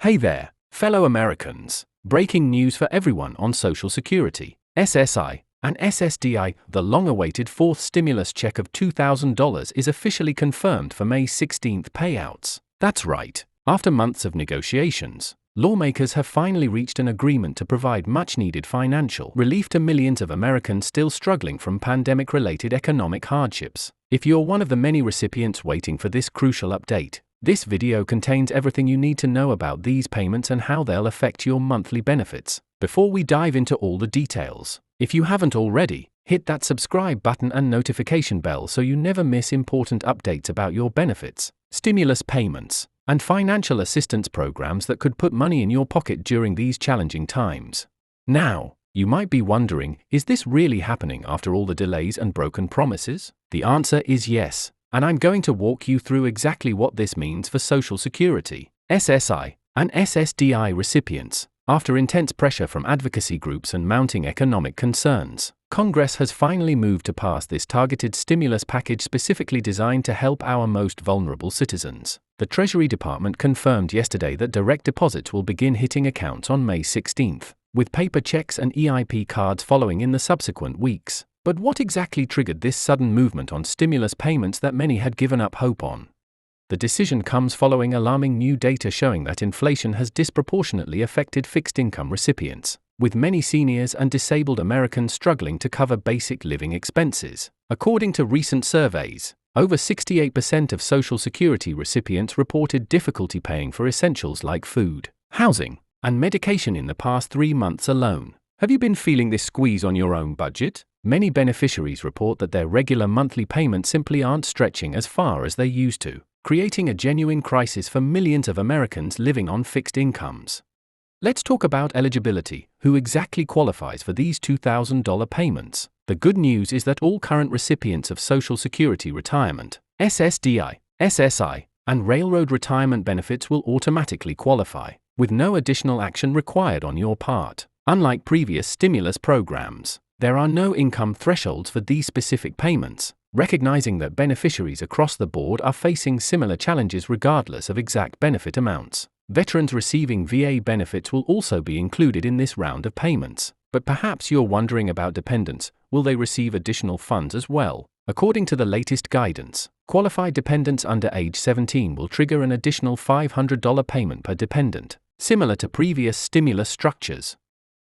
Hey there, fellow Americans. Breaking news for everyone on Social Security, SSI, and SSDI. The long-awaited fourth stimulus check of $2,000 is officially confirmed for May 16th payouts. That's right. After months of negotiations, lawmakers have finally reached an agreement to provide much-needed financial relief to millions of Americans still struggling from pandemic-related economic hardships. If you're one of the many recipients waiting for this crucial update, this video contains everything you need to know about these payments and how they'll affect your monthly benefits. Before we dive into all the details, if you haven't already, hit that subscribe button and notification bell so you never miss important updates about your benefits, stimulus payments, and financial assistance programs that could put money in your pocket during these challenging times. Now, you might be wondering, is this really happening after all the delays and broken promises? The answer is yes. And I'm going to walk you through exactly what this means for Social Security, SSI, and SSDI recipients. After intense pressure from advocacy groups and mounting economic concerns, Congress has finally moved to pass this targeted stimulus package specifically designed to help our most vulnerable citizens. The Treasury Department confirmed yesterday that direct deposits will begin hitting accounts on May 16th, with paper checks and EIP cards following in the subsequent weeks. But what exactly triggered this sudden movement on stimulus payments that many had given up hope on? The decision comes following alarming new data showing that inflation has disproportionately affected fixed-income recipients, with many seniors and disabled Americans struggling to cover basic living expenses. According to recent surveys, over 68% of Social Security recipients reported difficulty paying for essentials like food, housing, and medication in the past 3 months alone. Have you been feeling this squeeze on your own budget? Many beneficiaries report that their regular monthly payments simply aren't stretching as far as they used to, creating a genuine crisis for millions of Americans living on fixed incomes. Let's talk about eligibility. Who exactly qualifies for these $2,000 payments? The good news is that all current recipients of Social Security retirement, SSDI, SSI, and railroad retirement benefits will automatically qualify, with no additional action required on your part. Unlike previous stimulus programs, there are no income thresholds for these specific payments, recognizing that beneficiaries across the board are facing similar challenges regardless of exact benefit amounts. Veterans receiving VA benefits will also be included in this round of payments. But perhaps you're wondering about dependents. Will they receive additional funds as well? According to the latest guidance, qualified dependents under age 17 will trigger an additional $500 payment per dependent, similar to previous stimulus structures.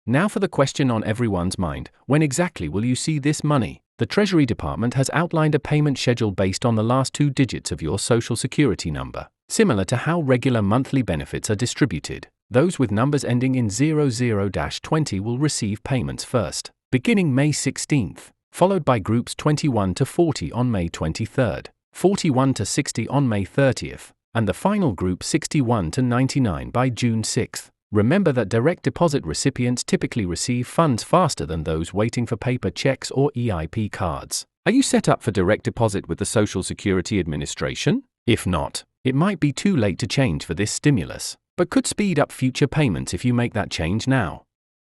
Now for the question on everyone's mind, when exactly will you see this money? The Treasury Department has outlined a payment schedule based on the last 2 digits of your Social Security number, similar to how regular monthly benefits are distributed. Those with numbers ending in 00-20 will receive payments first, beginning May 16th, followed by groups 21 to 40 on May 23rd, 41 to 60 on May 30th, and the final group 61 to 99 by June 6th. Remember that direct deposit recipients typically receive funds faster than those waiting for paper checks or EIP cards. Are you set up for direct deposit with the Social Security Administration? If not, it might be too late to change for this stimulus, but could speed up future payments if you make that change now.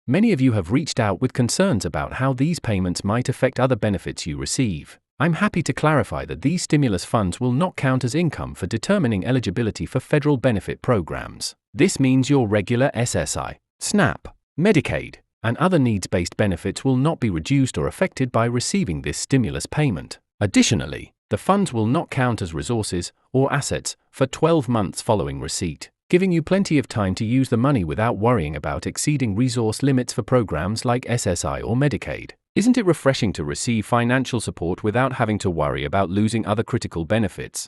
Many of you have reached out with concerns about how these payments might affect other benefits you receive. I'm happy to clarify that these stimulus funds will not count as income for determining eligibility for federal benefit programs. This means your regular SSI, SNAP, Medicaid, and other needs-based benefits will not be reduced or affected by receiving this stimulus payment. Additionally, the funds will not count as resources or assets for 12 months following receipt, giving you plenty of time to use the money without worrying about exceeding resource limits for programs like SSI or Medicaid. Isn't it refreshing to receive financial support without having to worry about losing other critical benefits?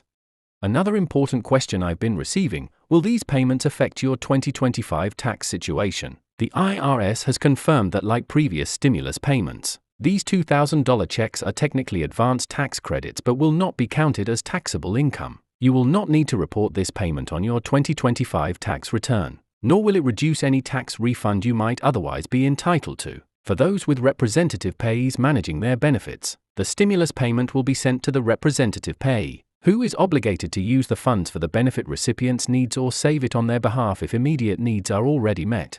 Another important question I've been receiving: will these payments affect your 2025 tax situation? The IRS has confirmed that, like previous stimulus payments, these $2,000 checks are technically advanced tax credits but will not be counted as taxable income. You will not need to report this payment on your 2025 tax return, nor will it reduce any tax refund you might otherwise be entitled to. For those with representative payees managing their benefits, the stimulus payment will be sent to the representative payee, who is obligated to use the funds for the benefit recipient's needs or save it on their behalf if immediate needs are already met.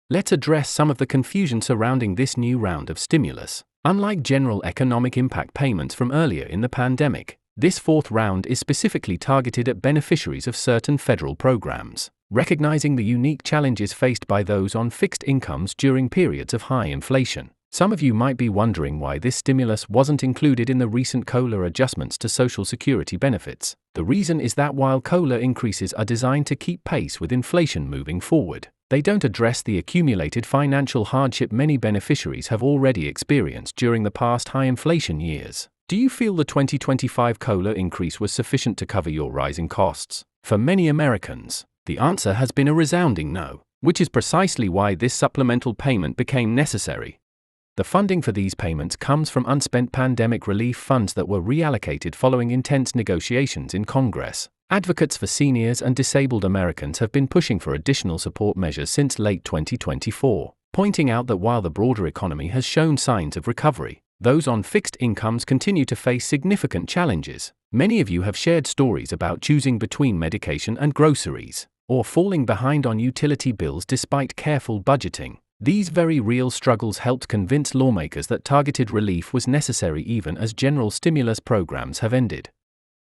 Let's address some of the confusion surrounding this new round of stimulus. Unlike general economic impact payments from earlier in the pandemic, this fourth round is specifically targeted at beneficiaries of certain federal programs. recognizing the unique challenges faced by those on fixed incomes during periods of high inflation. Some of you might be wondering why this stimulus wasn't included in the recent COLA adjustments to Social Security benefits. The reason is that while COLA increases are designed to keep pace with inflation moving forward, they don't address the accumulated financial hardship many beneficiaries have already experienced during the past high inflation years. Do you feel the 2025 COLA increase was sufficient to cover your rising costs? For many Americans, the answer has been a resounding no, which is precisely why this supplemental payment became necessary. The funding for these payments comes from unspent pandemic relief funds that were reallocated following intense negotiations in Congress. Advocates for seniors and disabled Americans have been pushing for additional support measures since late 2024, pointing out that while the broader economy has shown signs of recovery, those on fixed incomes continue to face significant challenges. Many of you have shared stories about choosing between medication and groceries, or falling behind on utility bills despite careful budgeting. These very real struggles helped convince lawmakers that targeted relief was necessary even as general stimulus programs have ended.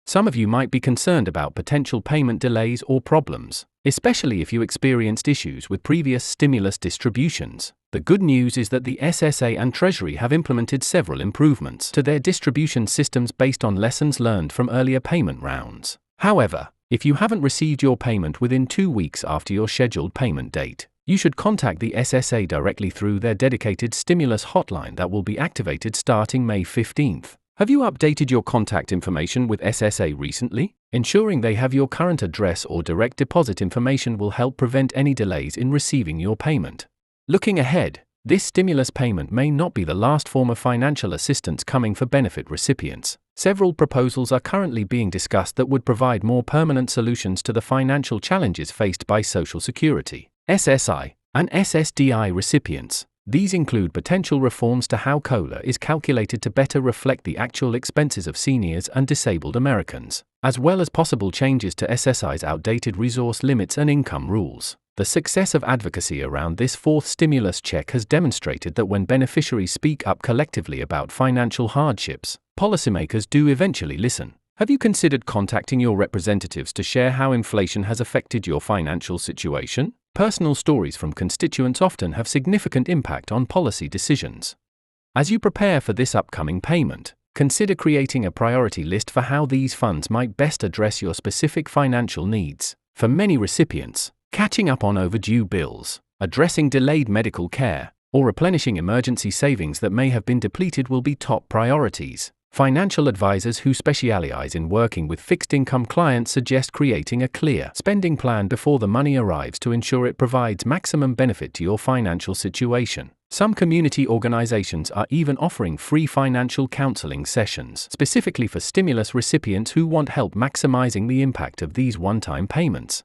Some of you might be concerned about potential payment delays or problems, especially if you experienced issues with previous stimulus distributions. The good news is that the SSA and Treasury have implemented several improvements to their distribution systems based on lessons learned from earlier payment rounds. However, if you haven't received your payment within 2 weeks after your scheduled payment date, you should contact the SSA directly through their dedicated stimulus hotline that will be activated starting May 15th. Have you updated your contact information with SSA recently? Ensuring they have your current address or direct deposit information will help prevent any delays in receiving your payment. Looking ahead, this stimulus payment may not be the last form of financial assistance coming for benefit recipients. Several proposals are currently being discussed that would provide more permanent solutions to the financial challenges faced by Social Security, SSI, and SSDI recipients. These include potential reforms to how COLA is calculated to better reflect the actual expenses of seniors and disabled Americans, as well as possible changes to SSI's outdated resource limits and income rules. The success of advocacy around this fourth stimulus check has demonstrated that when beneficiaries speak up collectively about financial hardships, policymakers do eventually listen. Have you considered contacting your representatives to share how inflation has affected your financial situation? Personal stories from constituents often have significant impact on policy decisions. As you prepare for this upcoming payment, consider creating a priority list for how these funds might best address your specific financial needs. For many recipients, catching up on overdue bills, addressing delayed medical care, or replenishing emergency savings that may have been depleted will be top priorities. Financial advisors who specialize in working with fixed-income clients suggest creating a clear spending plan before the money arrives to ensure it provides maximum benefit to your financial situation. Some community organizations are even offering free financial counseling sessions specifically for stimulus recipients who want help maximizing the impact of these one-time payments.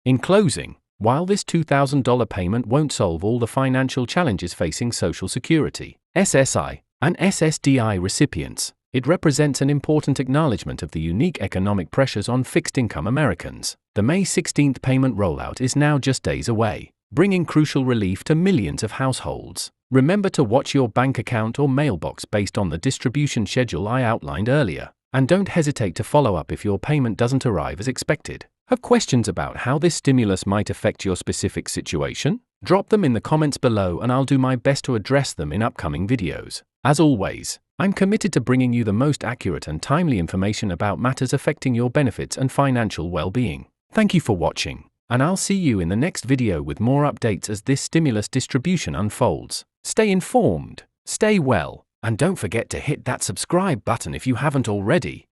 In closing, while this $2,000 payment won't solve all the financial challenges facing Social Security, SSI, and SSDI recipients, it represents an important acknowledgement of the unique economic pressures on fixed-income Americans. The May 16th payment rollout is now just days away, bringing crucial relief to millions of households. Remember to watch your bank account or mailbox based on the distribution schedule I outlined earlier, and don't hesitate to follow up if your payment doesn't arrive as expected. Have questions about how this stimulus might affect your specific situation? Drop them in the comments below and I'll do my best to address them in upcoming videos. As always, I'm committed to bringing you the most accurate and timely information about matters affecting your benefits and financial well-being. Thank you for watching, and I'll see you in the next video with more updates as this stimulus distribution unfolds. Stay informed, stay well, and don't forget to hit that subscribe button if you haven't already.